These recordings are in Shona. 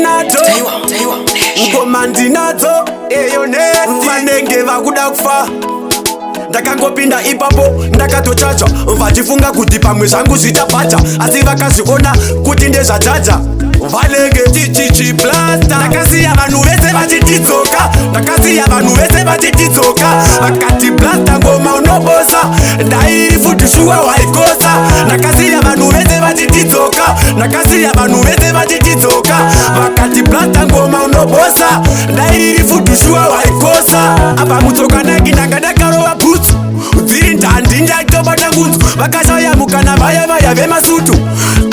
NADOH Mkomandi nadzo vanenge vakuda kufa. Ndakangopinda ipapo ndakatochacha vachifunga kuti pamwe zvangu zvichabhacha, asi vakazviona kuti ndezvajaja vanenge tichichiplasta. Ndakasiya vanhu vese vachitidzoka, ndakasiya vanhu vese vachitidzoka, vakati plasta ngoma unobosa, ndairi futi shuwa waikosa. Ndakasiya vanhu vese vachitidzoka, ndakasiya vanhu vese vachitidzoka, vakati plasta ngoma unobosa, ndairi futi shuwa waikosa. Apa mutsoka nagi ndakadakarova bhutsu dziri ndandi ndaitobata ngunzu, vakashaya mukana vaya vemasutu.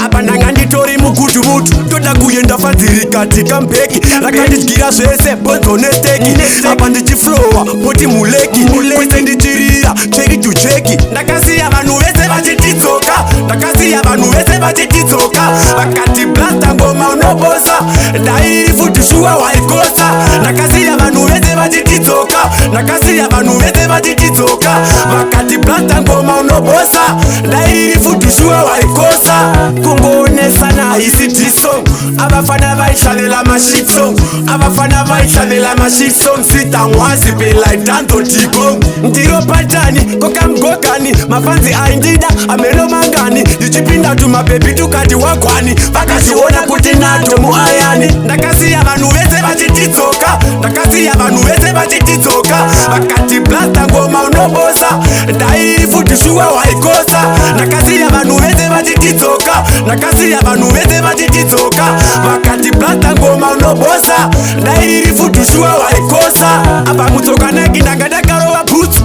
Apa ndanga nditori mukutu mutu, toda kuenda fanzirikati kambeki, rakandidyira zvese bonzo neteki. Apa ndichiflowa poti muleki, kwese ndichirira cheki to cheki. Ndakasiya vanhu vese vachitidzoka, ndakasiya vanhu vese vachitidzoka, vakati blasta ngoma unobosa, ndairi futi shuwa waikosa. Ndakasiya vanhu vese vachitidzoka, ndakasiya vanhu vese vachitidzoka, vakati blasta ngoma unobosa, ndairi futi shuwa waikosa. Kungonesana isi song, abafana vaishalela mashit song, abafana vaishalela mashit song. Sitangwazi be like danto tikong, ndiro patani kokamgokani, mafanzi aindida ameno mangani, ndichipinda tu mabebi tukati wagwani, vakazviona kuti nato muayani. Ndakasiya vanhu vese vachitidzoka, ndakasiya vanhu vese vachitidzoka, vakati blasta ngoma unobosa, ndairi futi shuwa waikosa. Ndakasiya vanhu vese vachitidzoka, ndakasiya vanhu vese vachitidzoka, vakati blasta ngoma unobosa, ndairi futi shuwa waikosa. Apa mutsoka nagi ndakadakarova bhutsu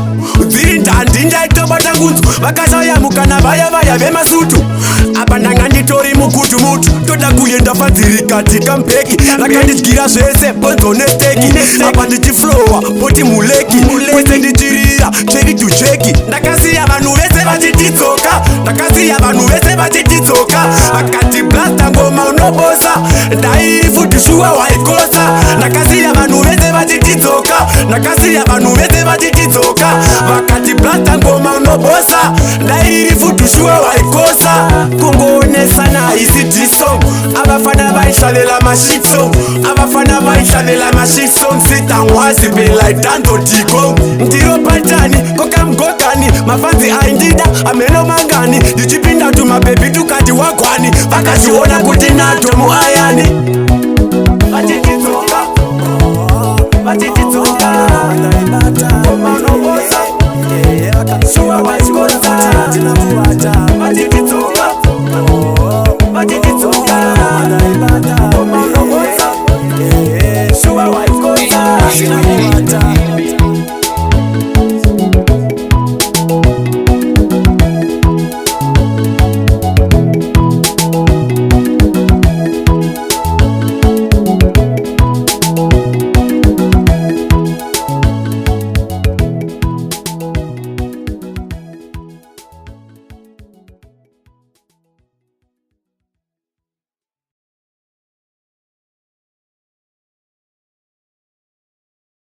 dziri ndandi ndaitobata ngunzu, vakashaya mukana vaya vemasutu. Apa ndanga nditori mukutu mutu, toda kuenda fanzirikati kambeki, rakandidyira zvese bonzo neteki. Apa ndichiflowa poti muleki, kwese ndichirira cheki to cheki. Ndakasiya vanhu vese vachitidzoka, ndakasiya vanhu vese vachitidzoka, vakati blasta ngoma unobosa, ndairi futi shuwa waikosa. Ndakasiya vanhu vese vachitidzoka, ndakasiya vanhu vese vachitidzoka, vakati blasta ngoma unobosa, ndairi futi shuwa waikosa. Kungonesana isi song, abafana vaishalela mashit song, abafana vaishalela mashit song. Sitangwazi be like danto tikong, ndiro patani kokamgokani, mafanzi aindida ameno mangani, ndichipinda tu mabebi tukati wagwani, vakazviona kuti nato muayani. Vachitidzoka, vachitidzoka.